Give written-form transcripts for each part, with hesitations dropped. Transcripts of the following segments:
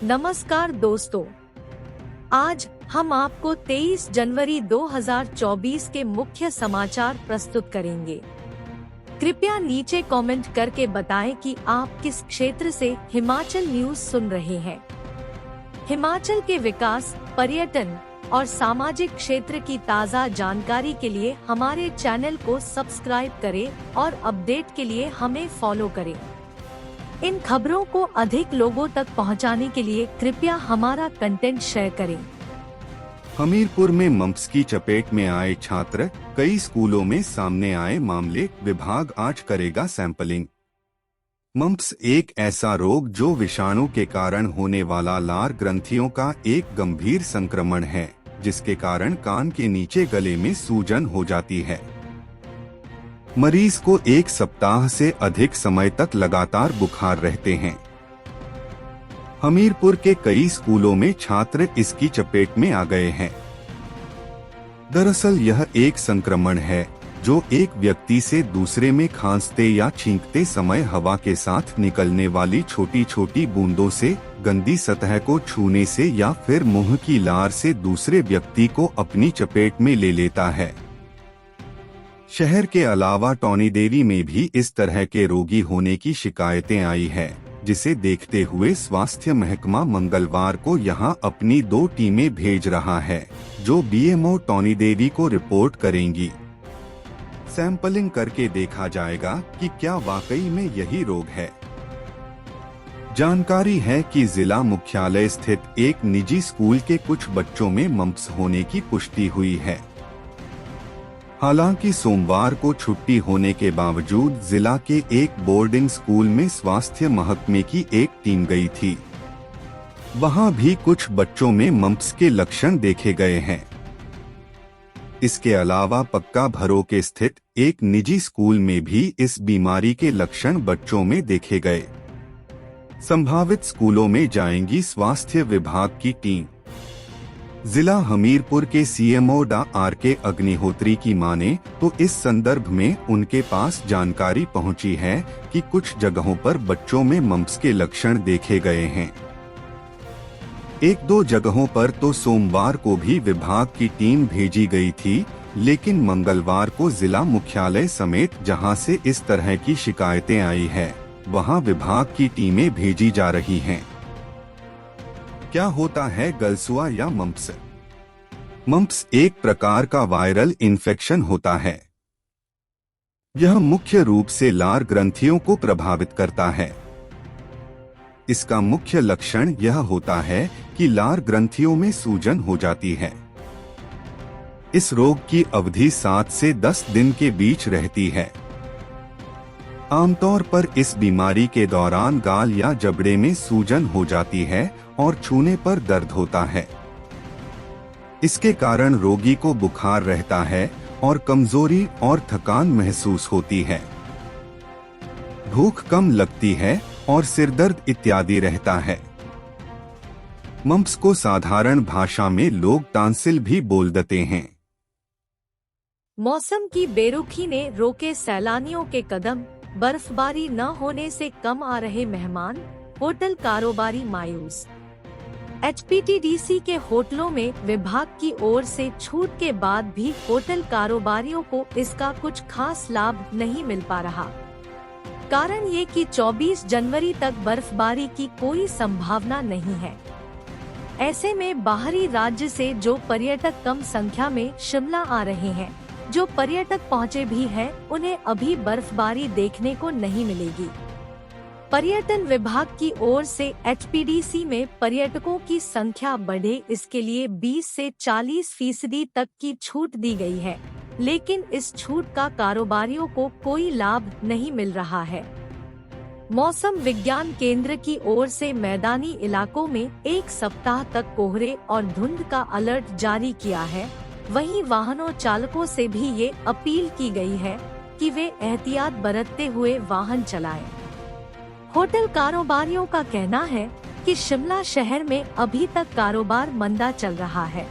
नमस्कार दोस्तों, आज हम आपको 23 जनवरी 2024 के मुख्य समाचार प्रस्तुत करेंगे। कृपया नीचे कमेंट करके बताएं कि आप किस क्षेत्र से हिमाचल न्यूज सुन रहे हैं। हिमाचल के विकास, पर्यटन और सामाजिक क्षेत्र की ताज़ा जानकारी के लिए हमारे चैनल को सब्सक्राइब करें और अपडेट के लिए हमें फॉलो करें। इन खबरों को अधिक लोगों तक पहुंचाने के लिए कृपया हमारा कंटेंट शेयर करें। हमीरपुर में मम्प्स की चपेट में आए छात्र, कई स्कूलों में सामने आए मामले, विभाग आज करेगा सैंपलिंग। मम्प्स एक ऐसा रोग जो विषाणु के कारण होने वाला लार ग्रंथियों का एक गंभीर संक्रमण है, जिसके कारण कान के नीचे गले में सूजन हो जाती है। मरीज को 1 सप्ताह से अधिक समय तक लगातार बुखार रहते हैं। हमीरपुर के कई स्कूलों में छात्र इसकी चपेट में आ गए हैं। दरअसल यह एक संक्रमण है जो एक व्यक्ति से दूसरे में खांसते या छींकते समय हवा के साथ निकलने वाली छोटी छोटी बूंदों से, गंदी सतह को छूने से या फिर मुंह की लार से दूसरे व्यक्ति को अपनी चपेट में ले लेता है। शहर के अलावा टोनीदेवी में भी इस तरह के रोगी होने की शिकायतें आई है, जिसे देखते हुए स्वास्थ्य महकमा मंगलवार को यहां अपनी 2 टीमें भेज रहा है, जो बीएमओ टोनीदेवी को रिपोर्ट करेंगी। सैंपलिंग करके देखा जाएगा कि क्या वाकई में यही रोग है। जानकारी है कि जिला मुख्यालय स्थित एक निजी स्कूल के कुछ बच्चों में मम्प्स होने की पुष्टि हुई है। हालांकि सोमवार को छुट्टी होने के बावजूद जिला के एक बोर्डिंग स्कूल में स्वास्थ्य महकमे की एक टीम गई थी। वहां भी कुछ बच्चों में मम्प्स के लक्षण देखे गए हैं। इसके अलावा पक्का भरोके स्थित एक निजी स्कूल में भी इस बीमारी के लक्षण बच्चों में देखे गए। संभावित स्कूलों में जाएंगी स्वास्थ्य विभाग की टीम। जिला हमीरपुर के सीएमओ डा आर.के. अग्निहोत्री की माने तो इस संदर्भ में उनके पास जानकारी पहुंची है कि कुछ जगहों पर बच्चों में मम्प्स के लक्षण देखे गए हैं। 1-2 जगहों पर तो सोमवार को भी विभाग की टीम भेजी गई थी, लेकिन मंगलवार को जिला मुख्यालय समेत जहां से इस तरह की शिकायतें आई है, वहां विभाग की टीमें भेजी जा रही हैं। क्या होता है गलसुआ या मम्प्स? मम्प्स एक प्रकार का वायरल इन्फेक्शन होता है। यह मुख्य रूप से लार ग्रंथियों को प्रभावित करता है। इसका मुख्य लक्षण यह होता है कि लार ग्रंथियों में सूजन हो जाती है। इस रोग की अवधि 7 से 10 दिन के बीच रहती है। आमतौर पर इस बीमारी के दौरान गाल या जबड़े में सूजन हो जाती है और छूने पर दर्द होता है। इसके कारण रोगी को बुखार रहता है और कमजोरी और थकान महसूस होती है। भूख कम लगती है और सिरदर्द इत्यादि रहता है। मम्प्स को साधारण भाषा में लोग टांसिल भी बोल देते हैं। मौसम की बेरुखी ने रोके सैलानियों के कदम, बर्फबारी न होने से कम आ रहे मेहमान, होटल कारोबारी मायूस। एचपीटीडीसी के होटलों में विभाग की ओर से छूट के बाद भी होटल कारोबारियों को इसका कुछ खास लाभ नहीं मिल पा रहा। कारण ये कि 24 जनवरी तक बर्फबारी की कोई संभावना नहीं है। ऐसे में बाहरी राज्य से जो पर्यटक कम संख्या में शिमला आ रहे हैं, जो पर्यटक पहुँचे भी हैं, उन्हें अभी बर्फबारी देखने को नहीं मिलेगी। पर्यटन विभाग की ओर से एचपीडीसी में पर्यटकों की संख्या बढ़े, इसके लिए 20 से 40% तक की छूट दी गई है, लेकिन इस छूट का कारोबारियों को कोई लाभ नहीं मिल रहा है। मौसम विज्ञान केंद्र की ओर से मैदानी इलाकों में 1 सप्ताह तक कोहरे और धुंध का अलर्ट जारी किया है। वहीं वाहनों चालकों से भी ये अपील की गई है कि वे एहतियात बरतते हुए वाहन चलाएं। होटल कारोबारियों का कहना है कि शिमला शहर में अभी तक कारोबार मंदा चल रहा है।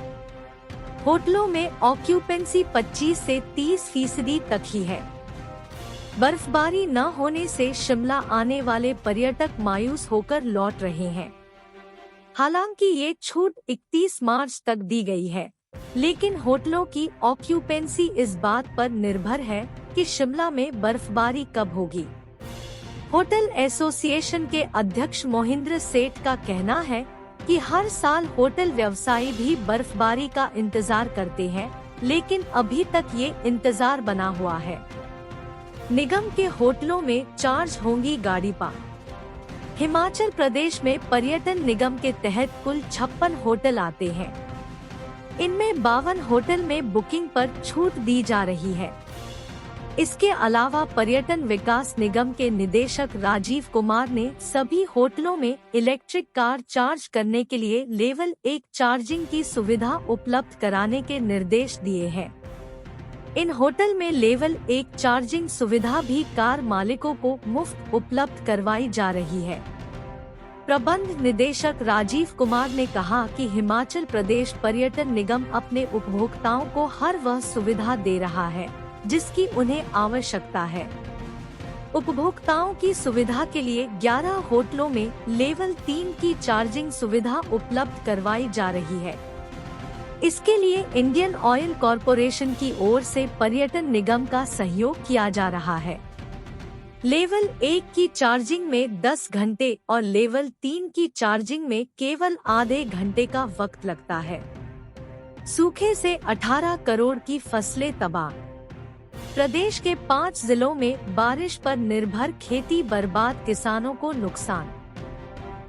होटलों में ऑक्यूपेंसी 25 से 30% तक ही है। बर्फबारी न होने से शिमला आने वाले पर्यटक मायूस होकर लौट रहे हैं। हालांकि ये छूट 31 मार्च तक दी गई है, लेकिन होटलों की ऑक्यूपेंसी इस बात पर निर्भर है कि शिमला में बर्फबारी कब होगी। होटल एसोसिएशन के अध्यक्ष मोहिंद्र सेठ का कहना है कि हर साल होटल व्यवसायी भी बर्फबारी का इंतजार करते हैं, लेकिन अभी तक ये इंतजार बना हुआ है। निगम के होटलों में चार्ज होंगी गाड़ी पास। हिमाचल प्रदेश में पर्यटन निगम के तहत कुल 56 होटल आते हैं। इनमें 52 होटल में बुकिंग पर छूट दी जा रही है। इसके अलावा पर्यटन विकास निगम के निदेशक राजीव कुमार ने सभी होटलों में इलेक्ट्रिक कार चार्ज करने के लिए लेवल 1 चार्जिंग की सुविधा उपलब्ध कराने के निर्देश दिए हैं। इन होटल में लेवल 1 चार्जिंग सुविधा भी कार मालिकों को मुफ्त उपलब्ध करवाई जा रही है। प्रबंध निदेशक राजीव कुमार ने कहा कि हिमाचल प्रदेश पर्यटन निगम अपने उपभोक्ताओं को हर वह सुविधा दे रहा है जिसकी उन्हें आवश्यकता है। उपभोक्ताओं की सुविधा के लिए 11 होटलों में लेवल 3 की चार्जिंग सुविधा उपलब्ध करवाई जा रही है। इसके लिए इंडियन ऑयल कॉरपोरेशन की ओर से पर्यटन निगम का सहयोग किया जा रहा है। लेवल 1 की चार्जिंग में 10 घंटे और लेवल 3 की चार्जिंग में केवल आधे घंटे का वक्त लगता है। सूखे से 18 करोड़ की फसलें तबाह। प्रदेश के 5 जिलों में बारिश पर निर्भर खेती बर्बाद, किसानों को नुकसान।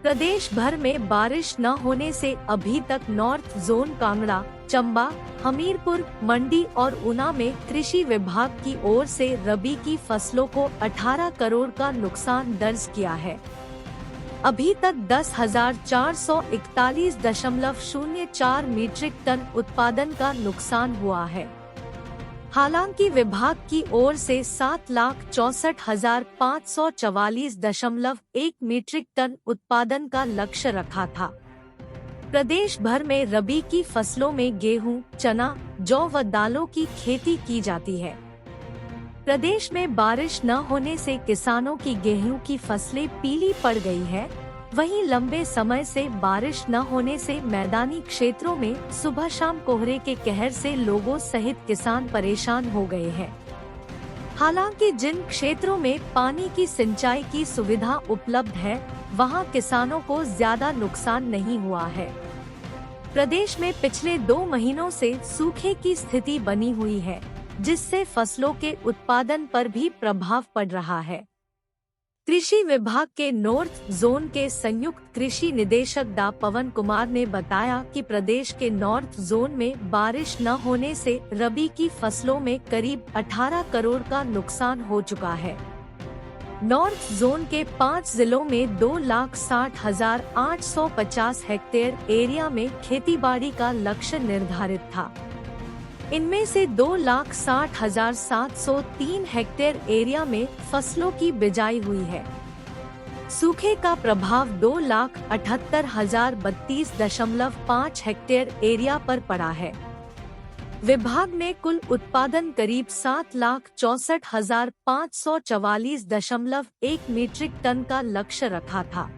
प्रदेश भर में बारिश न होने से अभी तक नॉर्थ जोन कांगड़ा, चंबा, हमीरपुर, मंडी और ऊना में कृषि विभाग की ओर से रबी की फसलों को 18 करोड़ का नुकसान दर्ज किया है। अभी तक 10,441.04 मीट्रिक टन उत्पादन का नुकसान हुआ है। हालांकि विभाग की ओर से 7,64,544.1 मीट्रिक टन उत्पादन का लक्ष्य रखा था। प्रदेश भर में रबी की फसलों में गेहूं, चना, जौ व दालों की खेती की जाती है। प्रदेश में बारिश न होने से किसानों की गेहूं की फसलें पीली पड़ गई है। वहीं लंबे समय से बारिश न होने से मैदानी क्षेत्रों में सुबह शाम कोहरे के कहर से लोगों सहित किसान परेशान हो गए हैं। हालांकि जिन क्षेत्रों में पानी की सिंचाई की सुविधा उपलब्ध है, वहां किसानों को ज्यादा नुकसान नहीं हुआ है। प्रदेश में पिछले 2 महीनों से सूखे की स्थिति बनी हुई है, जिससे फसलों के उत्पादन पर भी प्रभाव पड़ रहा है। कृषि विभाग के नॉर्थ जोन के संयुक्त कृषि निदेशक डा पवन कुमार ने बताया कि प्रदेश के नॉर्थ जोन में बारिश न होने से रबी की फसलों में करीब 18 करोड़ का नुकसान हो चुका है। नॉर्थ जोन के 5 जिलों में 2,60,850 हेक्टेयर एरिया में खेतीबाड़ी का लक्ष्य निर्धारित था। इनमें से 2,60,703 हेक्टेयर एरिया में फसलों की बिजाई हुई है। सूखे का प्रभाव 2,78,032.5 हेक्टेयर एरिया पर पड़ा है। विभाग ने कुल उत्पादन करीब 7,64,544.1 मीट्रिक टन का लक्ष्य रखा था।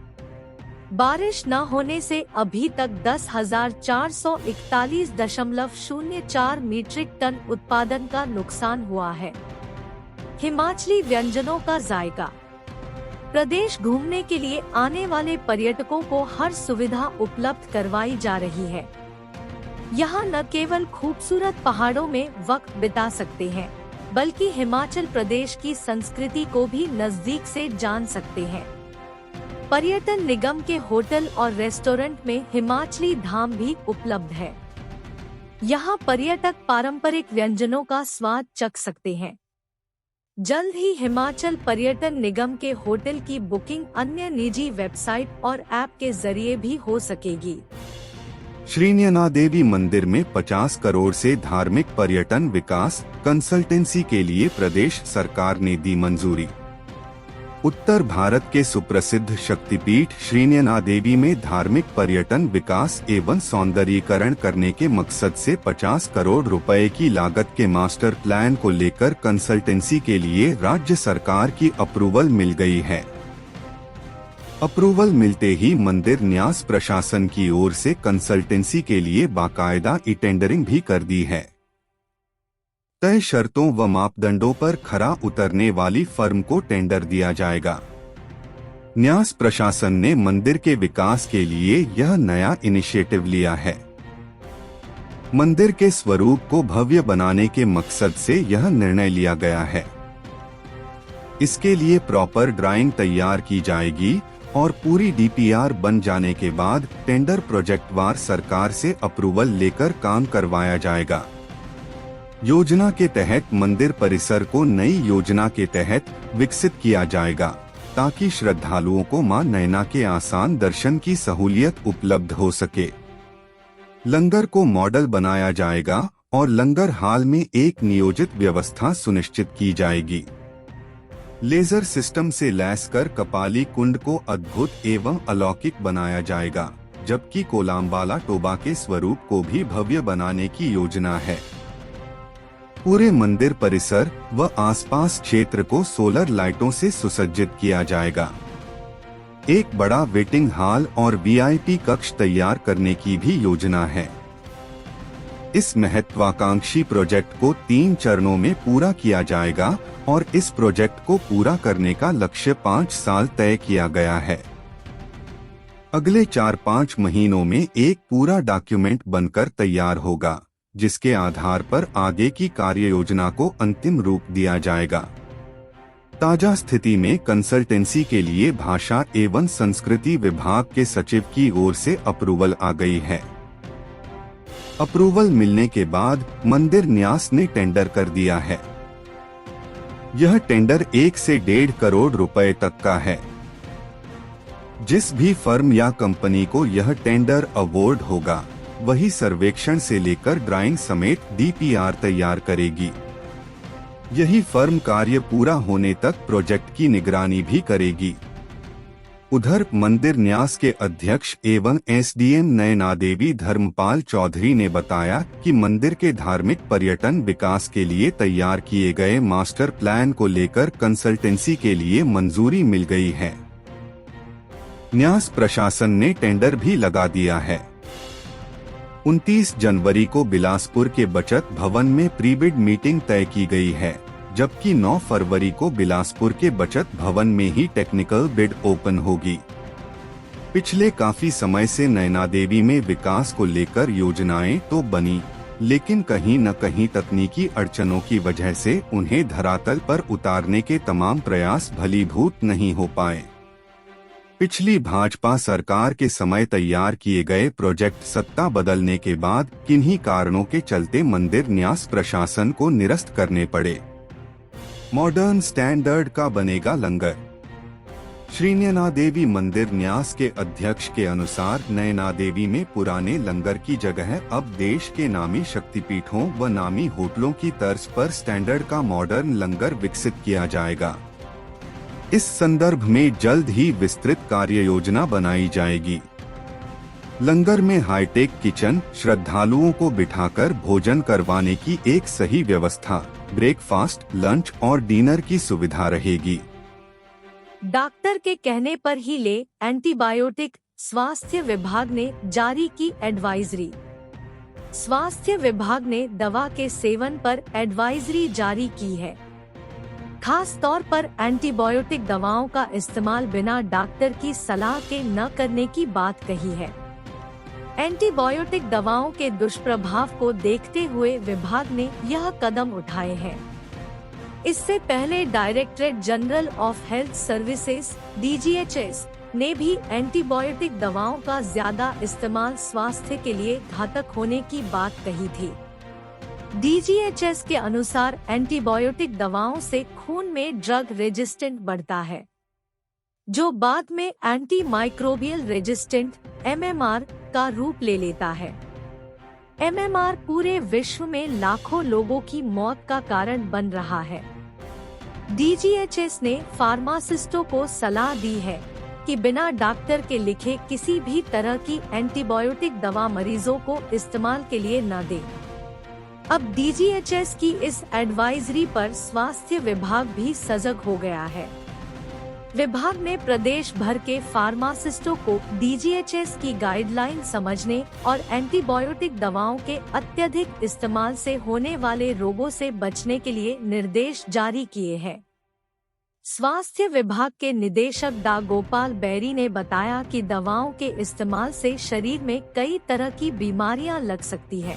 बारिश न होने से अभी तक 10,441.04 मीट्रिक टन उत्पादन का नुकसान हुआ है। हिमाचली व्यंजनों का जायका। प्रदेश घूमने के लिए आने वाले पर्यटकों को हर सुविधा उपलब्ध करवाई जा रही है। यहाँ न केवल खूबसूरत पहाड़ों में वक्त बिता सकते हैं, बल्कि हिमाचल प्रदेश की संस्कृति को भी नजदीक से जान सकते हैं। पर्यटन निगम के होटल और रेस्टोरेंट में हिमाचली धाम भी उपलब्ध है। यहाँ पर्यटक पारंपरिक व्यंजनों का स्वाद चख सकते हैं। जल्द ही हिमाचल पर्यटन निगम के होटल की बुकिंग अन्य निजी वेबसाइट और ऐप के जरिए भी हो सकेगी। श्रीनयना देवी मंदिर में 50 करोड़ से धार्मिक पर्यटन विकास कंसल्टेंसी के लिए प्रदेश सरकार ने दी मंजूरी। उत्तर भारत के सुप्रसिद्ध शक्तिपीठ श्रीनयना देवी में धार्मिक पर्यटन विकास एवं सौंदर्यीकरण करने के मकसद से 50 करोड़ रुपए की लागत के मास्टर प्लान को लेकर कंसल्टेंसी के लिए राज्य सरकार की अप्रूवल मिल गई है। अप्रूवल मिलते ही मंदिर न्यास प्रशासन की ओर से कंसल्टेंसी के लिए बाकायदा टेंडरिंग भी कर दी है। तय शर्तों व मापदंडों पर खरा उतरने वाली फर्म को टेंडर दिया जाएगा। न्यास प्रशासन ने मंदिर के विकास के लिए यह नया इनिशिएटिव लिया है। मंदिर के स्वरूप को भव्य बनाने के मकसद से यह निर्णय लिया गया है। इसके लिए प्रॉपर ड्राइंग तैयार की जाएगी और पूरी डीपीआर बन जाने के बाद टेंडर प्रोजेक्टवार सरकार से अप्रूवल लेकर काम करवाया जाएगा। योजना के तहत मंदिर परिसर को नई योजना के तहत विकसित किया जाएगा ताकि श्रद्धालुओं को मां नैना के आसान दर्शन की सहूलियत उपलब्ध हो सके। लंगर को मॉडल बनाया जाएगा और लंगर हाल में एक नियोजित व्यवस्था सुनिश्चित की जाएगी। लेजर सिस्टम से लैस कर कपाली कुंड को अद्भुत एवं अलौकिक बनाया जाएगा, जबकि कोलांबाला टोबा के स्वरूप को भी भव्य बनाने की योजना है। पूरे मंदिर परिसर व आसपास क्षेत्र को सोलर लाइटों से सुसज्जित किया जाएगा। एक बड़ा वेटिंग हॉल और वीआईपी कक्ष तैयार करने की भी योजना है। इस महत्वाकांक्षी प्रोजेक्ट को 3 चरणों में पूरा किया जाएगा और इस प्रोजेक्ट को पूरा करने का लक्ष्य 5 साल तय किया गया है। अगले 4-5 महीनों में एक पूरा डॉक्यूमेंट बनकर तैयार होगा, जिसके आधार पर आगे की कार्य योजना को अंतिम रूप दिया जाएगा। ताजा स्थिति में कंसल्टेंसी के लिए भाषा एवं संस्कृति विभाग के सचिव की ओर से अप्रूवल आ गई है। अप्रूवल मिलने के बाद मंदिर न्यास ने टेंडर कर दिया है। यह टेंडर 1 से 1.5 करोड़ रुपए तक का है। जिस भी फर्म या कंपनी को यह टेंडर अवॉर्ड होगा, वही सर्वेक्षण से लेकर ड्राइंग समेत डीपीआर तैयार करेगी। यही फर्म कार्य पूरा होने तक प्रोजेक्ट की निगरानी भी करेगी। उधर मंदिर न्यास के अध्यक्ष एवं एसडीएम नयना देवी धर्मपाल चौधरी ने बताया कि मंदिर के धार्मिक पर्यटन विकास के लिए तैयार किए गए मास्टर प्लान को लेकर कंसल्टेंसी के लिए मंजूरी मिल गई है। न्यास प्रशासन ने टेंडर भी लगा दिया है। 29 जनवरी को बिलासपुर के बचत भवन में प्रीबिड मीटिंग तय की गई है, जबकि 9 फरवरी को बिलासपुर के बचत भवन में ही टेक्निकल बिड ओपन होगी। पिछले काफी समय से नैना देवी में विकास को लेकर योजनाएं तो बनी, लेकिन कहीं न कहीं तकनीकी अड़चनों की वजह से उन्हें धरातल पर उतारने के तमाम प्रयास भलीभूत नहीं हो पाए। पिछली भाजपा सरकार के समय तैयार किए गए प्रोजेक्ट सत्ता बदलने के बाद किन्हीं कारणों के चलते मंदिर न्यास प्रशासन को निरस्त करने पड़े। मॉडर्न स्टैंडर्ड का बनेगा लंगर। श्री नैना देवी मंदिर न्यास के अध्यक्ष के अनुसार नैना देवी में पुराने लंगर की जगह अब देश के नामी शक्तिपीठों व नामी होटलों की तर्ज पर स्टैंडर्ड का मॉडर्न लंगर विकसित किया जाएगा। इस संदर्भ में जल्द ही विस्तृत कार्य योजना बनाई जाएगी। लंगर में हाईटेक किचन, श्रद्धालुओं को बिठाकर भोजन करवाने की एक सही व्यवस्था, ब्रेकफास्ट, लंच और डिनर की सुविधा रहेगी। डॉक्टर के कहने पर ही ले एंटीबायोटिक, स्वास्थ्य विभाग ने जारी की एडवाइजरी। स्वास्थ्य विभाग ने दवा के सेवन पर एडवाइजरी जारी की है। खास तौर पर एंटीबायोटिक दवाओं का इस्तेमाल बिना डॉक्टर की सलाह के न करने की बात कही है। एंटीबायोटिक दवाओं के दुष्प्रभाव को देखते हुए विभाग ने यह कदम उठाए हैं। इससे पहले directorate general of health services (DGHS) ने भी एंटीबायोटिक दवाओं का ज्यादा इस्तेमाल स्वास्थ्य के लिए घातक होने की बात कही थी। DGHS के अनुसार एंटीबायोटिक दवाओं से खून में ड्रग रेजिस्टेंट बढ़ता है, जो बाद में एंटी माइक्रोबियल रेजिस्टेंट (MMR) का रूप ले लेता है। MMR पूरे विश्व में लाखों लोगों की मौत का कारण बन रहा है। DGHS ने फार्मासिस्टों को सलाह दी है कि बिना डॉक्टर के लिखे किसी भी तरह की एंटीबायोटिक दवा मरीजों को इस्तेमाल के लिए न दें। अब DGHS की इस एडवाइजरी पर स्वास्थ्य विभाग भी सजग हो गया है। विभाग ने प्रदेश भर के फार्मासिस्टों को DGHS की गाइडलाइन समझने और एंटीबायोटिक दवाओं के अत्यधिक इस्तेमाल से होने वाले रोगों से बचने के लिए निर्देश जारी किए हैं। स्वास्थ्य विभाग के निदेशक डॉ. गोपाल बैरी ने बताया कि दवाओं के इस्तेमाल से शरीर में कई तरह की बीमारियां लग सकती है।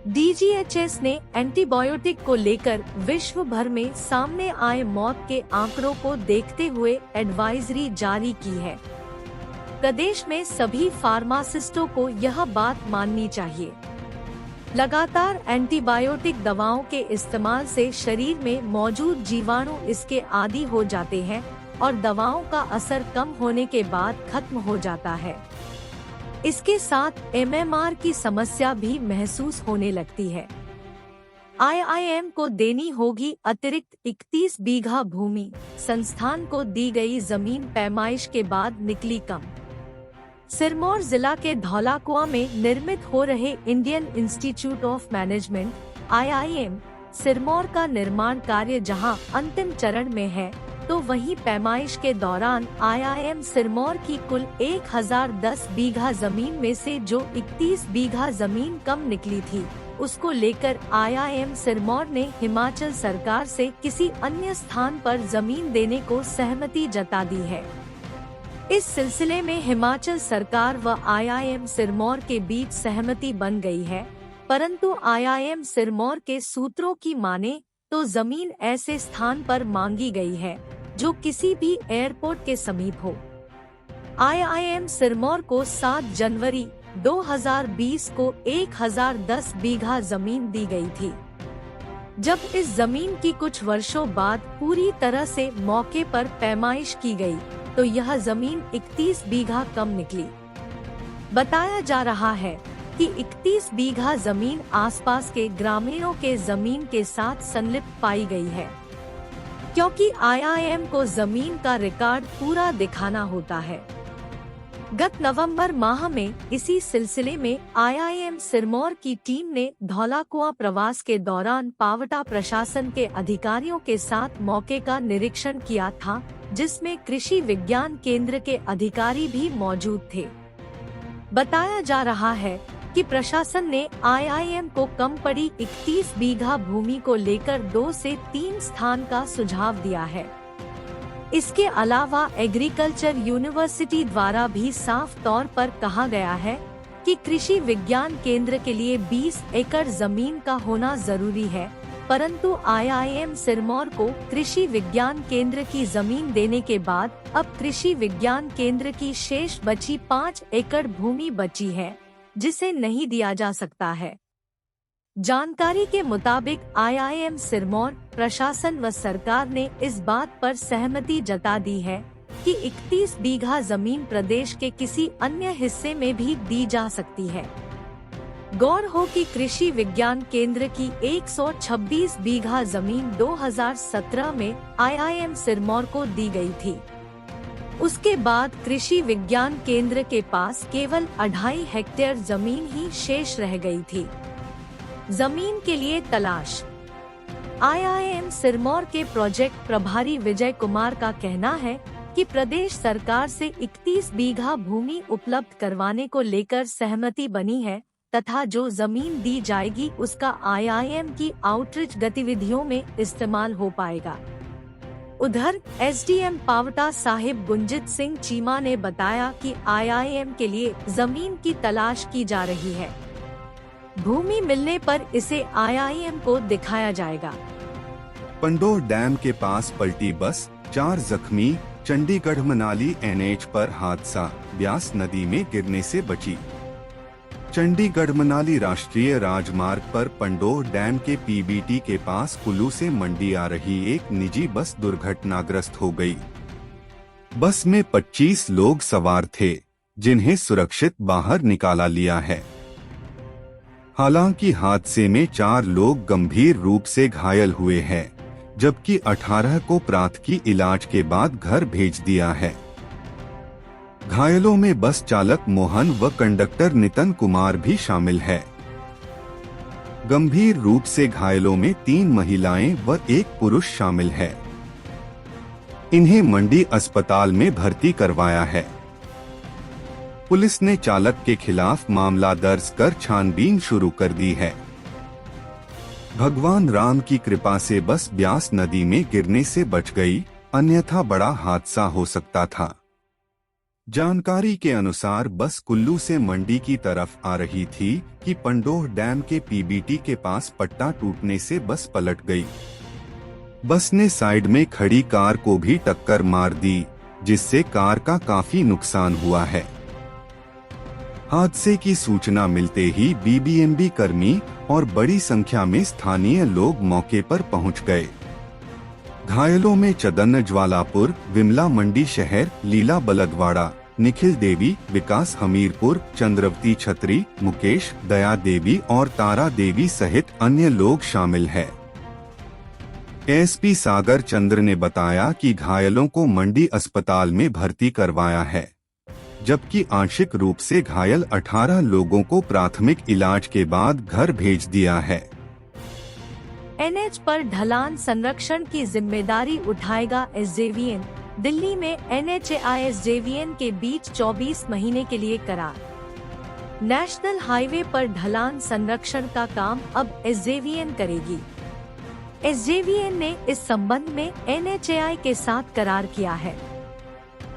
DGHS ने एंटीबायोटिक को लेकर विश्व भर में सामने आए मौत के आंकड़ों को देखते हुए एडवाइजरी जारी की है। प्रदेश में सभी फार्मासिस्टों को यह बात माननी चाहिए। लगातार एंटीबायोटिक दवाओं के इस्तेमाल से शरीर में मौजूद जीवाणु इसके आदी हो जाते हैं और दवाओं का असर कम होने के बाद खत्म हो जाता है। इसके साथ MMR की समस्या भी महसूस होने लगती है। IIM को देनी होगी अतिरिक्त 31 बीघा भूमि, संस्थान को दी गई जमीन पैमाइश के बाद निकली कम। सिरमौर जिला के धौलाकुआं में निर्मित हो रहे Indian institute of management IIM Sirmaur का निर्माण कार्य जहां अंतिम चरण में है, तो वहीं पैमाइश के दौरान IIM सिरमौर की कुल 1010 बीघा जमीन में से जो 31 बीघा जमीन कम निकली थी, उसको लेकर IIM सिरमौर ने हिमाचल सरकार से किसी अन्य स्थान पर जमीन देने को सहमति जता दी है। इस सिलसिले में हिमाचल सरकार व IIM सिरमौर के बीच सहमति बन गई है, परंतु IIM सिरमौर के सूत्रों की माने तो जमीन ऐसे स्थान पर मांगी गई है जो किसी भी एयरपोर्ट के समीप हो। IIM सिरमौर को 7 जनवरी 2020 को 1010 बीघा जमीन दी गई थी। जब इस जमीन की कुछ वर्षों बाद पूरी तरह से मौके पर पैमाइश की गई, तो यह जमीन 31 बीघा कम निकली। बताया जा रहा है कि 31 बीघा जमीन आसपास के ग्रामीणों के जमीन के साथ संलिप्त पाई गई है, क्योंकि IIM को जमीन का रिकॉर्ड पूरा दिखाना होता है। गत नवंबर माह में इसी सिलसिले में IIM सिरमौर की टीम ने धौलाकुआं प्रवास के दौरान पावटा प्रशासन के अधिकारियों के साथ मौके का निरीक्षण किया था, जिसमें कृषि विज्ञान केंद्र के अधिकारी भी मौजूद थे। बताया जा रहा है कि प्रशासन ने IIM को कम पड़ी 31 बीघा भूमि को लेकर 2 से 3 स्थान का सुझाव दिया है। इसके अलावा एग्रीकल्चर यूनिवर्सिटी द्वारा भी साफ तौर पर कहा गया है कि कृषि विज्ञान केंद्र के लिए 20 एकड़ जमीन का होना जरूरी है, परंतु IIM सिरमौर को कृषि विज्ञान केंद्र की जमीन देने के बाद अब कृषि विज्ञान केंद्र की शेष बची 5 एकड़ भूमि बची है, जिसे नहीं दिया जा सकता है। जानकारी के मुताबिक IIM सिरमौर प्रशासन व सरकार ने इस बात पर सहमति जता दी है कि 31 बीघा जमीन प्रदेश के किसी अन्य हिस्से में भी दी जा सकती है। गौर हो कि कृषि विज्ञान केंद्र की 126 बीघा जमीन 2017 में IIM सिरमौर को दी गई थी। उसके बाद कृषि विज्ञान केंद्र के पास केवल 2.5 हेक्टेयर जमीन ही शेष रह गई थी। जमीन के लिए तलाश। IIM सिरमौर के प्रोजेक्ट प्रभारी विजय कुमार का कहना है कि प्रदेश सरकार से 31 बीघा भूमि उपलब्ध करवाने को लेकर सहमति बनी है तथा जो जमीन दी जाएगी उसका IIM की आउटरीच गतिविधियों में इस्तेमाल हो पाएगा। उधर SDM पावटा साहिब गुंजित सिंह चीमा ने बताया कि IIM के लिए जमीन की तलाश की जा रही है। भूमि मिलने पर इसे IIM को दिखाया जाएगा। पंडोर डैम के पास पलटी बस, 4 जख्मी। चंडीगढ़ मनाली NH पर हादसा, ब्यास नदी में गिरने से बची। चंडीगढ़ मनाली राष्ट्रीय राजमार्ग पर पंडोर डैम के PBT के पास कुल्लू से मंडी आ रही एक निजी बस दुर्घटनाग्रस्त हो गई। बस में 25 लोग सवार थे, जिन्हें सुरक्षित बाहर निकाला लिया है। हालांकि हादसे में 4 लोग गंभीर रूप से घायल हुए हैं, जबकि 18 को प्राथमिक इलाज के बाद घर भेज दिया है। घायलों में बस चालक मोहन व कंडक्टर नितिन कुमार भी शामिल है। गंभीर रूप से घायलों में 3 महिलाएं व 1 पुरुष शामिल है। इन्हें मंडी अस्पताल में भर्ती करवाया है। पुलिस ने चालक के खिलाफ मामला दर्ज कर छानबीन शुरू कर दी है। भगवान राम की कृपा से बस ब्यास नदी में गिरने से बच गई, अन्यथा बड़ा हादसा हो सकता था। जानकारी के अनुसार बस कुल्लू से मंडी की तरफ आ रही थी कि पंडोह डैम के पीबीटी के पास पट्टा टूटने से बस पलट गई। बस ने साइड में खड़ी कार को भी टक्कर मार दी, जिससे कार का काफी नुकसान हुआ है। हादसे की सूचना मिलते ही बीबीएमबी कर्मी और बड़ी संख्या में स्थानीय लोग मौके पर पहुंच गए। घायलों में चदन ज्वालापुर, विमला मंडी शहर, लीला बलदवाड़ा, निखिल देवी, विकास हमीरपुर, चंद्रवती छतरी, मुकेश, दया देवी और तारा देवी सहित अन्य लोग शामिल हैं। एसपी सागर चंद्र ने बताया कि घायलों को मंडी अस्पताल में भर्ती करवाया है, जबकि आंशिक रूप से घायल 18 लोगों को प्राथमिक इलाज के बाद घर भेज दिया है। एनएच पर ढलान संरक्षण की जिम्मेदारी उठाएगा एसजेवीएन। दिल्ली में एनएचएआई एसजेवीएन के बीच 24 महीने के लिए करार। नेशनल हाईवे पर ढलान संरक्षण का काम अब एसजेवीएन करेगी। एसजेवीएन ने इस संबंध में एनएचएआई के साथ करार किया है।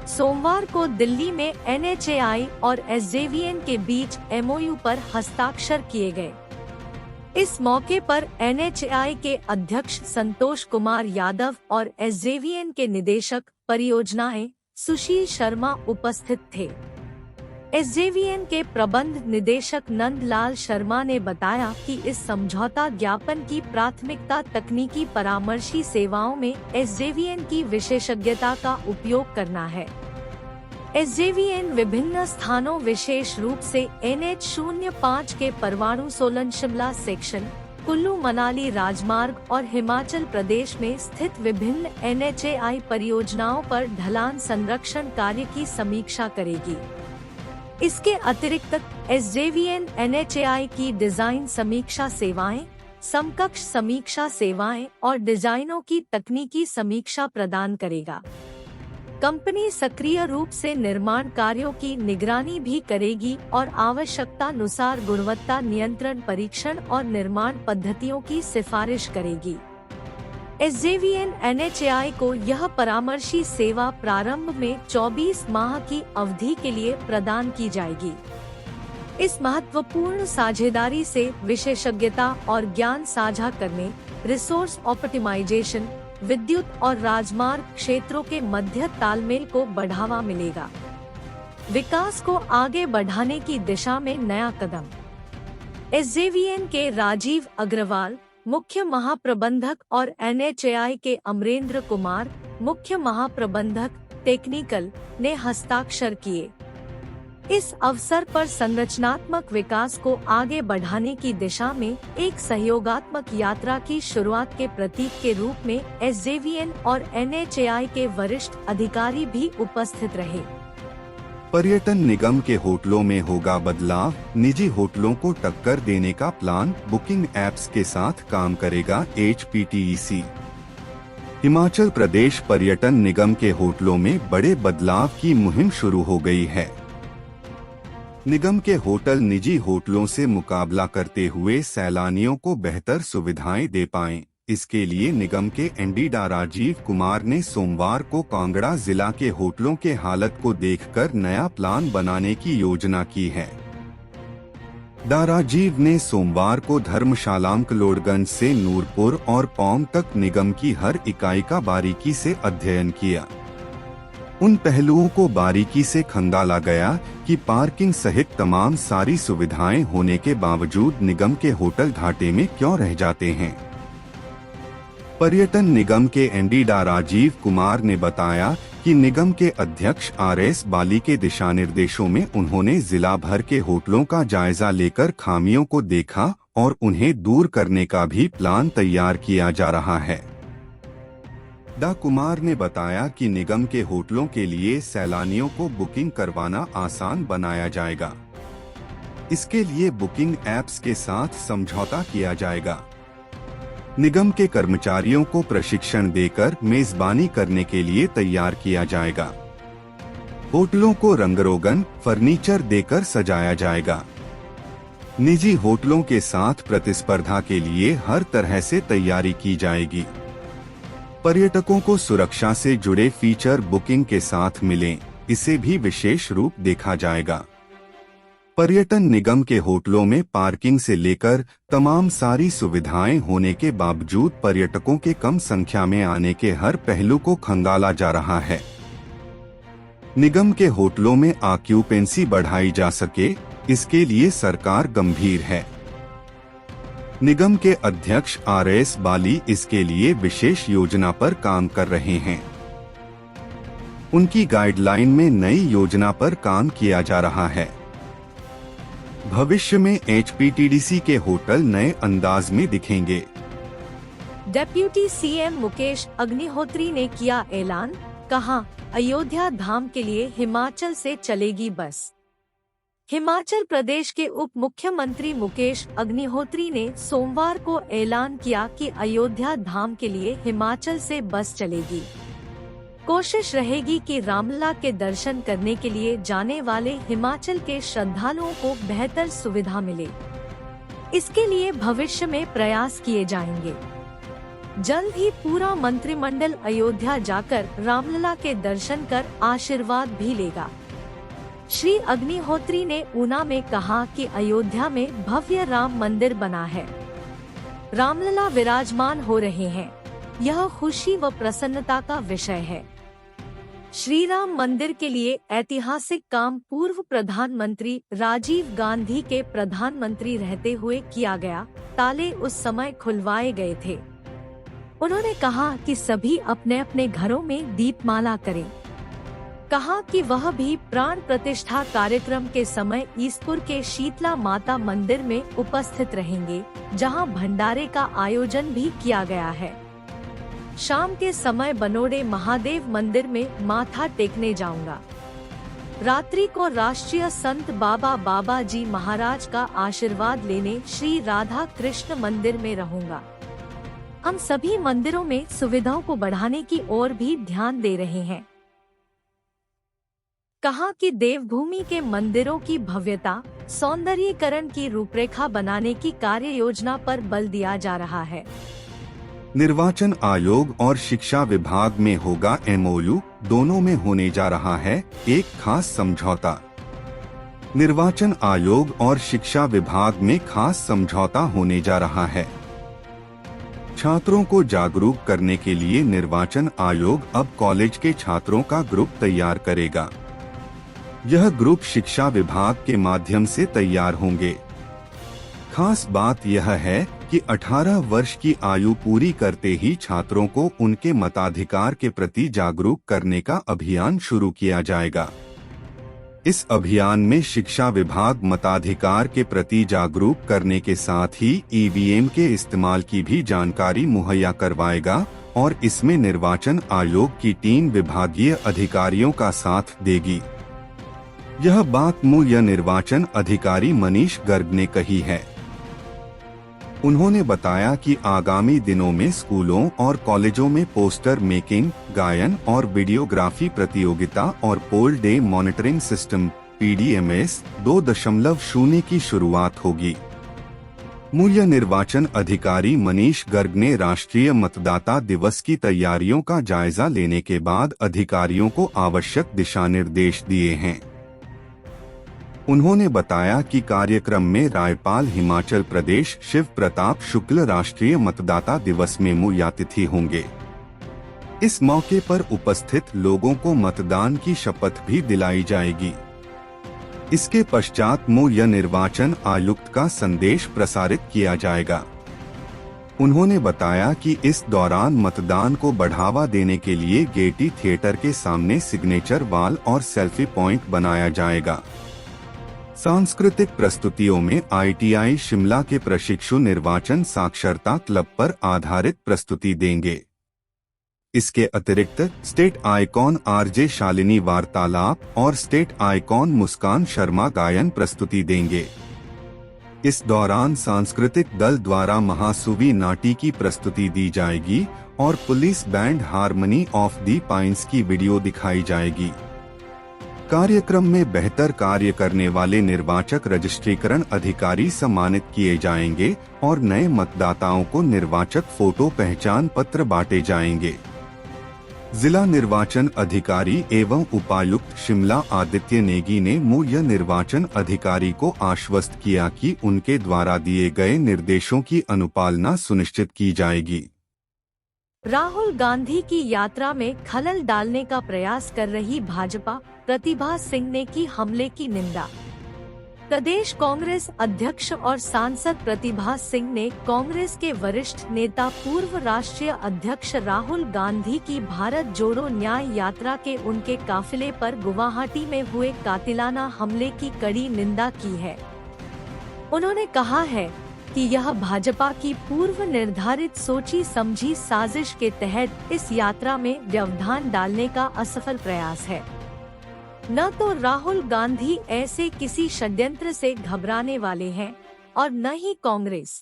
सोमवार को दिल्ली में एनएचएआई और एसजेवीएन के बीच एमओयू पर हस्ताक्षर किए गए। इस मौके पर एनएचएआई के अध्यक्ष संतोष कुमार यादव और एसजेवीएन के निदेशक परियोजनाएं सुशील शर्मा उपस्थित थे। एसजेवीएन के प्रबंध निदेशक नंदलाल शर्मा ने बताया कि इस समझौता ज्ञापन की प्राथमिकता तकनीकी परामर्शी सेवाओं में एसजेवीएन की विशेषज्ञता का उपयोग करना है। एसजेवीएन विभिन्न स्थानों विशेष रूप से NH05 के परवाणु सोलन शिमला सेक्शन, कुल्लू मनाली राजमार्ग और हिमाचल प्रदेश में स्थित विभिन्न एनएचएआई परियोजनाओं पर ढलान संरक्षण कार्य की समीक्षा करेगी। इसके अतिरिक्त एसजेवीएन एनएचएआई की डिजाइन समीक्षा सेवाएं, समकक्ष समीक्षा सेवाएं और डिजाइनों की तकनीकी समीक्षा प्रदान करेगा। कंपनी सक्रिय रूप से निर्माण कार्यों की निगरानी भी करेगी और आवश्यकतानुसार गुणवत्ता नियंत्रण परीक्षण और निर्माण पद्धतियों की सिफारिश करेगी। एसजेवीएन एनएचएआई को यह परामर्शी सेवा प्रारंभ में 24 माह की अवधि के लिए प्रदान की जाएगी। इस महत्वपूर्ण साझेदारी से विशेषज्ञता और ज्ञान साझा करने, रिसोर्स ऑप्टिमाइजेशन, विद्युत और राजमार्ग क्षेत्रों के मध्य तालमेल को बढ़ावा मिलेगा। विकास को आगे बढ़ाने की दिशा में नया कदम। एसजेवीएन के राजीव अग्रवाल, मुख्य महाप्रबंधक और एनएचएआई के अमरेंद्र कुमार, मुख्य महाप्रबंधक टेक्निकल, ने हस्ताक्षर किए। इस अवसर पर संरचनात्मक विकास को आगे बढ़ाने की दिशा में एक सहयोगात्मक यात्रा की शुरुआत के प्रतीक के रूप में एसजेवीएन और एनएचएआई के वरिष्ठ अधिकारी भी उपस्थित रहे। पर्यटन निगम के होटलों में होगा बदलाव, निजी होटलों को टक्कर देने का प्लान, बुकिंग ऐप्स के साथ काम करेगा HPTEC। हिमाचल प्रदेश पर्यटन निगम के होटलों में बड़े बदलाव की मुहिम शुरू हो गई है। निगम के होटल निजी होटलों से मुकाबला करते हुए सैलानियों को बेहतर सुविधाएं दे पाएं। इसके लिए निगम के MD डा राजीव कुमार ने सोमवार को कांगड़ा जिला के होटलों के हालत को देखकर नया प्लान बनाने की योजना की है। डा राजीव ने सोमवार को धर्मशाला क्लोडगंज से नूरपुर और पौंग तक निगम की हर इकाई का बारीकी से अध्ययन किया। उन पहलुओं को बारीकी से खंगाला गया कि पार्किंग सहित तमाम सारी सुविधाएं होने के बावजूद निगम के होटल घाटे में क्यों रह जाते हैं। पर्यटन निगम के MD डा राजीव कुमार ने बताया कि निगम के अध्यक्ष RS बाली के दिशा निर्देशों में उन्होंने जिला भर के होटलों का जायजा लेकर खामियों को देखा और उन्हें दूर करने का भी प्लान तैयार किया जा रहा है। डा कुमार ने बताया कि निगम के होटलों के लिए सैलानियों को बुकिंग करवाना आसान बनाया जाएगा। इसके लिए बुकिंग ऐप्स के साथ समझौता किया जाएगा। निगम के कर्मचारियों को प्रशिक्षण देकर मेजबानी करने के लिए तैयार किया जाएगा। होटलों को रंगरोगन फर्नीचर देकर सजाया जाएगा। निजी होटलों के साथ प्रतिस्पर्धा के लिए हर तरह से तैयारी की जाएगी। पर्यटकों को सुरक्षा से जुड़े फीचर बुकिंग के साथ मिलें, इसे भी विशेष रूप देखा जाएगा। पर्यटन निगम के होटलों में पार्किंग से लेकर तमाम सारी सुविधाएं होने के बावजूद पर्यटकों के कम संख्या में आने के हर पहलू को खंगाला जा रहा है। निगम के होटलों में ऑक्यूपेंसी बढ़ाई जा सके, इसके लिए सरकार गंभीर है। निगम के अध्यक्ष RS बाली इसके लिए विशेष योजना पर काम कर रहे हैं। उनकी गाइडलाइन में नई योजना पर काम किया जा रहा है। भविष्य में HPTDC के होटल नए अंदाज में दिखेंगे। डेप्यूटी CM मुकेश अग्निहोत्री ने किया ऐलान, कहा अयोध्या धाम के लिए हिमाचल से चलेगी बस। हिमाचल प्रदेश के उप मुख्यमंत्री मुकेश अग्निहोत्री ने सोमवार को ऐलान किया कि अयोध्या धाम के लिए हिमाचल से बस चलेगी। कोशिश रहेगी कि रामलला के दर्शन करने के लिए जाने वाले हिमाचल के श्रद्धालुओं को बेहतर सुविधा मिले। इसके लिए भविष्य में प्रयास किए जाएंगे। जल्द ही पूरा मंत्रिमंडल अयोध्या जाकर रामलला के दर्शन कर आशीर्वाद भी लेगा। श्री अग्निहोत्री ने ऊना में कहा कि अयोध्या में भव्य राम मंदिर बना है। रामलला विराजमान हो रहे हैं। यह खुशी व प्रसन्नता का विषय है। श्री राम मंदिर के लिए ऐतिहासिक काम पूर्व प्रधानमंत्री राजीव गांधी के प्रधानमंत्री रहते हुए किया गया। ताले उस समय खुलवाए गए थे। उन्होंने कहा कि सभी अपने अपने घरों में दीपमाला करें। कहा कि वह भी प्राण प्रतिष्ठा कार्यक्रम के समय ईसपुर के शीतला माता मंदिर में उपस्थित रहेंगे, जहां भंडारे का आयोजन भी किया गया है। शाम के समय बनोड़े महादेव मंदिर में माथा टेकने जाऊंगा। रात्रि को राष्ट्रीय संत बाबा बाबाजी महाराज का आशीर्वाद लेने श्री राधा कृष्ण मंदिर में रहूंगा। हम सभी मंदिरों में सुविधाओं को बढ़ाने की ओर भी ध्यान दे रहे हैं। कहा कि देवभूमि के मंदिरों की भव्यता, सौंदर्यीकरण की रूपरेखा बनाने की कार्य योजना पर बल दिया जा रहा है। निर्वाचन आयोग और शिक्षा विभाग में होगा MOU, दोनों में होने जा रहा है एक खास समझौता। निर्वाचन आयोग और शिक्षा विभाग में खास समझौता होने जा रहा है। छात्रों को जागरूक करने के लिए निर्वाचन आयोग अब कॉलेज के छात्रों का ग्रुप तैयार करेगा। यह ग्रुप शिक्षा विभाग के माध्यम से तैयार होंगे। खास बात यह है कि 18 वर्ष की आयु पूरी करते ही छात्रों को उनके मताधिकार के प्रति जागरूक करने का अभियान शुरू किया जाएगा। इस अभियान में शिक्षा विभाग मताधिकार के प्रति जागरूक करने के साथ ही EVM के इस्तेमाल की भी जानकारी मुहैया करवाएगा और इसमें निर्वाचन आयोग की टीम विभागीय अधिकारियों का साथ देगी। यह बात मुख्य निर्वाचन अधिकारी मनीष गर्ग ने कही है। उन्होंने बताया कि आगामी दिनों में स्कूलों और कॉलेजों में पोस्टर मेकिंग, गायन और वीडियोग्राफी प्रतियोगिता और poll day monitoring system PDMS 2.0 की शुरुआत होगी। मुख्य निर्वाचन अधिकारी मनीष गर्ग ने राष्ट्रीय मतदाता दिवस की तैयारियों का जायजा लेने के बाद अधिकारियों को आवश्यक दिशा निर्देश दिए हैं। उन्होंने बताया कि कार्यक्रम में राज्यपाल हिमाचल प्रदेश शिव प्रताप शुक्ल राष्ट्रीय मतदाता दिवस में मुख्य अतिथि होंगे। इस मौके पर उपस्थित लोगों को मतदान की शपथ भी दिलाई जाएगी। इसके पश्चात मुख्य निर्वाचन आयुक्त का संदेश प्रसारित किया जाएगा। उन्होंने बताया कि इस दौरान मतदान को बढ़ावा देने के लिए गेटी थिएटर के सामने सिग्नेचर वॉल और सेल्फी पॉइंट बनाया जाएगा। सांस्कृतिक प्रस्तुतियों में ITI शिमला के प्रशिक्षु निर्वाचन साक्षरता क्लब पर आधारित प्रस्तुति देंगे। इसके अतिरिक्त स्टेट आइकॉन RJ शालिनी वार्तालाप और स्टेट आइकॉन मुस्कान शर्मा गायन प्रस्तुति देंगे। इस दौरान सांस्कृतिक दल द्वारा महासुवी नाटी की प्रस्तुति दी जाएगी और police band harmony of the pines की वीडियो दिखाई जाएगी। कार्यक्रम में बेहतर कार्य करने वाले निर्वाचक रजिस्ट्रीकरण अधिकारी सम्मानित किए जाएंगे और नए मतदाताओं को निर्वाचक फोटो पहचान पत्र बांटे जाएंगे। जिला निर्वाचन अधिकारी एवं उपायुक्त शिमला आदित्य नेगी ने मुख्य निर्वाचन अधिकारी को आश्वस्त किया कि उनके द्वारा दिए गए निर्देशों की अनुपालना सुनिश्चित की जाएगी। राहुल गांधी की यात्रा में खलल डालने का प्रयास कर रही भाजपा, प्रतिभा सिंह ने की हमले की निंदा। प्रदेश कांग्रेस अध्यक्ष और सांसद प्रतिभा सिंह ने कांग्रेस के वरिष्ठ नेता पूर्व राष्ट्रीय अध्यक्ष राहुल गांधी की भारत जोड़ो न्याय यात्रा के उनके काफिले पर गुवाहाटी में हुए कातिलाना हमले की कड़ी निंदा की है। उन्होंने कहा है कि यह भाजपा की पूर्व निर्धारित सोची समझी साजिश के तहत इस यात्रा में व्यवधान डालने का असफल प्रयास है। न तो राहुल गांधी ऐसे किसी षड्यंत्र से घबराने वाले हैं और न ही कांग्रेस।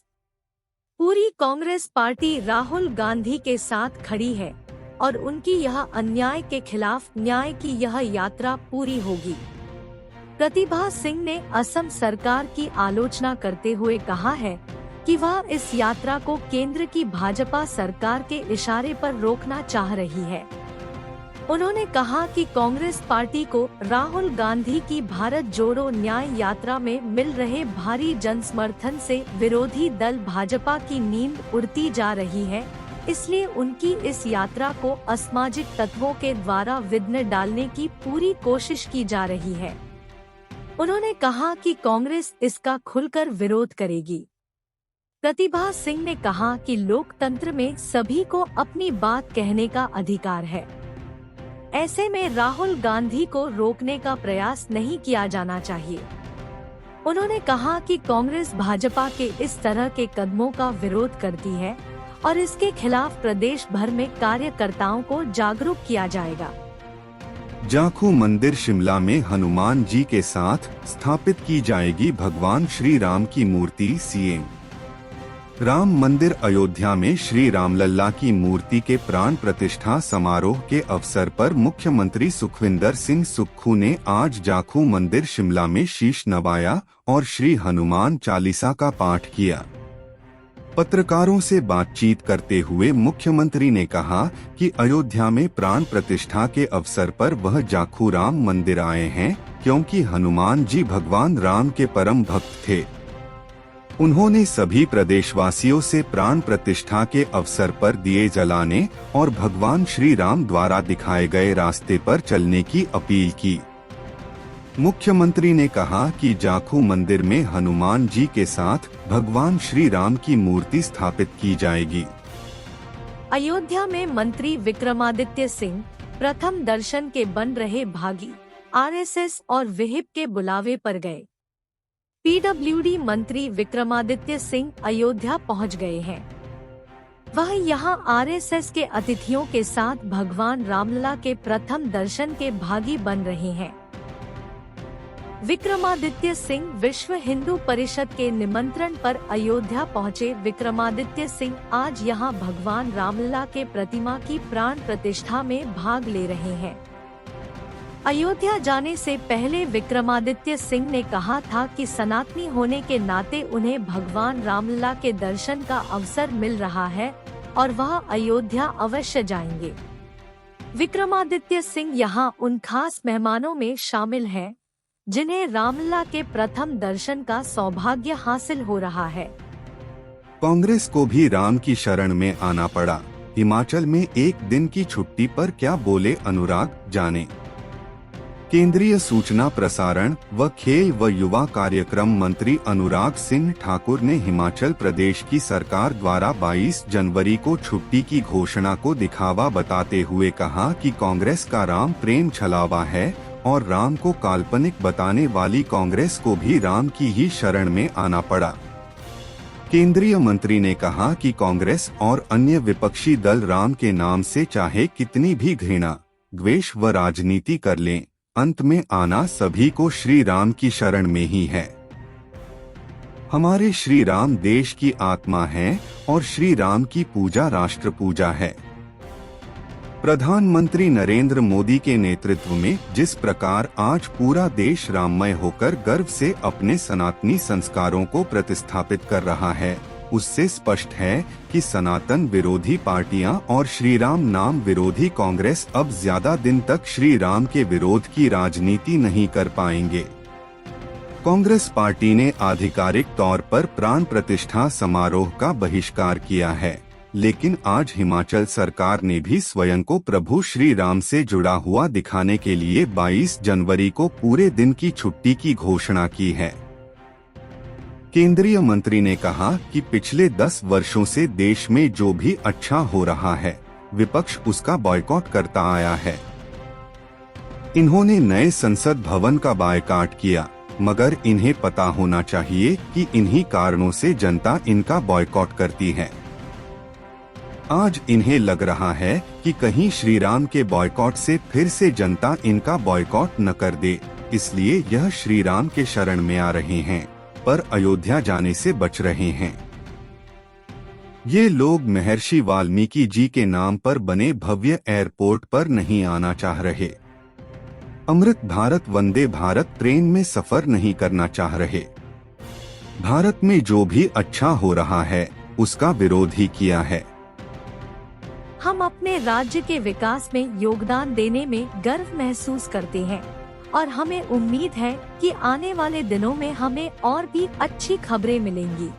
पूरी कांग्रेस पार्टी राहुल गांधी के साथ खड़ी है और उनकी यह अन्याय के खिलाफ न्याय की यह यात्रा पूरी होगी। प्रतिभा सिंह ने असम सरकार की आलोचना करते हुए कहा है कि वह इस यात्रा को केंद्र की भाजपा सरकार के इशारे पर रोकना चाह रही है। उन्होंने कहा कि कांग्रेस पार्टी को राहुल गांधी की भारत जोड़ो न्याय यात्रा में मिल रहे भारी जनसमर्थन से विरोधी दल भाजपा की नींद उड़ती जा रही है, इसलिए उनकी इस यात्रा को असामाजिक तत्वों के द्वारा विघ्न डालने की पूरी कोशिश की जा रही है। उन्होंने कहा कि कांग्रेस इसका खुलकर विरोध करेगी। प्रतिभा सिंह ने कहा कि लोकतंत्र में सभी को अपनी बात कहने का अधिकार है। ऐसे में राहुल गांधी को रोकने का प्रयास नहीं किया जाना चाहिए। उन्होंने कहा कि कांग्रेस भाजपा के इस तरह के कदमों का विरोध करती है और इसके खिलाफ प्रदेश भर में कार्यकर्ताओं को जागरूक किया जाएगा। जाखू मंदिर शिमला में हनुमान जी के साथ स्थापित की जाएगी भगवान श्री राम की मूर्ति। सीएम राम मंदिर अयोध्या में श्री रामलल्ला की मूर्ति के प्राण प्रतिष्ठा समारोह के अवसर पर मुख्यमंत्री सुखविंदर सिंह सुक्खू ने आज जाखू मंदिर शिमला में शीश नवाया और श्री हनुमान चालीसा का पाठ किया। पत्रकारों से बातचीत करते हुए मुख्यमंत्री ने कहा कि अयोध्या में प्राण प्रतिष्ठा के अवसर पर वह जाखू राम मंदिर आए हैं क्योंकि हनुमान जी भगवान राम के परम भक्त थे। उन्होंने सभी प्रदेशवासियों से प्राण प्रतिष्ठा के अवसर पर दिए जलाने और भगवान श्री राम द्वारा दिखाए गए रास्ते पर चलने की अपील की। मुख्यमंत्री ने कहा कि जाखू मंदिर में हनुमान जी के साथ भगवान श्री राम की मूर्ति स्थापित की जाएगी। अयोध्या में मंत्री विक्रमादित्य सिंह प्रथम दर्शन के बन रहे भागी आरएसएस और विहिप के बुलावे पर गए। पीडब्ल्यूडी मंत्री विक्रमादित्य सिंह अयोध्या पहुंच गए हैं। वह यहां आरएसएस के अतिथियों के साथ भगवान रामलला के प्रथम दर्शन के भागी बन रहे हैं। विक्रमादित्य सिंह विश्व हिंदू परिषद के निमंत्रण पर अयोध्या पहुंचे। विक्रमादित्य सिंह आज यहां भगवान रामलला के प्रतिमा की प्राण प्रतिष्ठा में भाग ले रहे हैं। अयोध्या जाने से पहले विक्रमादित्य सिंह ने कहा था कि सनातनी होने के नाते उन्हें भगवान रामलला के दर्शन का अवसर मिल रहा है और वह अयोध्या अवश्य जाएंगे। विक्रमादित्य सिंह यहां उन खास मेहमानों में शामिल हैं जिन्हें रामलला के प्रथम दर्शन का सौभाग्य हासिल हो रहा है। कांग्रेस को भी राम की शरण में आना पड़ा। हिमाचल में एक दिन की छुट्टी पर क्या बोले अनुराग, जाने। केंद्रीय सूचना प्रसारण व खेल व युवा कार्यक्रम मंत्री अनुराग सिंह ठाकुर ने हिमाचल प्रदेश की सरकार द्वारा 22 जनवरी को छुट्टी की घोषणा को दिखावा बताते हुए कहा कि कांग्रेस का राम प्रेम छलावा है और राम को काल्पनिक बताने वाली कांग्रेस को भी राम की ही शरण में आना पड़ा। केंद्रीय मंत्री ने कहा कि कांग्रेस और अन्य विपक्षी दल राम के नाम से चाहे कितनी भी घृणा, द्वेष व राजनीति कर लें, अंत में आना सभी को श्री राम की शरण में ही है। हमारे श्री राम देश की आत्मा है और श्री राम की पूजा राष्ट्र पूजा है। प्रधानमंत्री नरेंद्र मोदी के नेतृत्व में जिस प्रकार आज पूरा देश राममय होकर गर्व से अपने सनातनी संस्कारों को प्रतिस्थापित कर रहा है, उससे स्पष्ट है कि सनातन विरोधी पार्टियां और श्री राम नाम विरोधी कांग्रेस अब ज्यादा दिन तक श्री राम के विरोध की राजनीति नहीं कर पाएंगे। कांग्रेस पार्टी ने आधिकारिक तौर पर प्राण प्रतिष्ठा समारोह का बहिष्कार किया है, लेकिन आज हिमाचल सरकार ने भी स्वयं को प्रभु श्री राम से जुड़ा हुआ दिखाने के लिए 22 जनवरी को पूरे दिन की छुट्टी की घोषणा की है। केंद्रीय मंत्री ने कहा कि पिछले 10 वर्षों से देश में जो भी अच्छा हो रहा है, विपक्ष उसका बॉयकॉट करता आया है। इन्होंने नए संसद भवन का बायकॉट किया, मगर इन्हें पता होना चाहिए कि इन्हीं कारणों से जनता इनका बॉयकॉट करती है। आज इन्हें लग रहा है कि कहीं श्री राम के बॉयकॉट से फिर से जनता इनका बॉयकॉट न कर दे, इसलिए यह श्री राम के शरण में आ रहे हैं, पर अयोध्या जाने से बच रहे हैं। ये लोग महर्षि वाल्मीकि जी के नाम पर बने भव्य एयरपोर्ट पर नहीं आना चाह रहे। अमृत भारत वंदे भारत ट्रेन में सफर नहीं करना चाह रहे। भारत में जो भी अच्छा हो रहा है उसका विरोध ही किया है। हम अपने राज्य के विकास में योगदान देने में गर्व महसूस करते हैं और हमें उम्मीद है कि आने वाले दिनों में हमें और भी अच्छी खबरें मिलेंगी।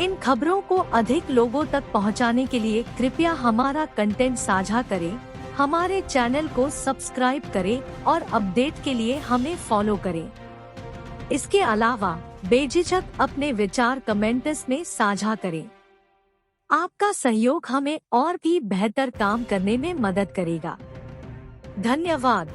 इन खबरों को अधिक लोगों तक पहुंचाने के लिए कृपया हमारा कंटेंट साझा करें, हमारे चैनल को सब्सक्राइब करें और अपडेट के लिए हमें फॉलो करें। इसके अलावा बेझिझक अपने विचार कमेंट्स में साझा करें। आपका सहयोग हमें और भी बेहतर काम करने में मदद करेगा। धन्यवाद।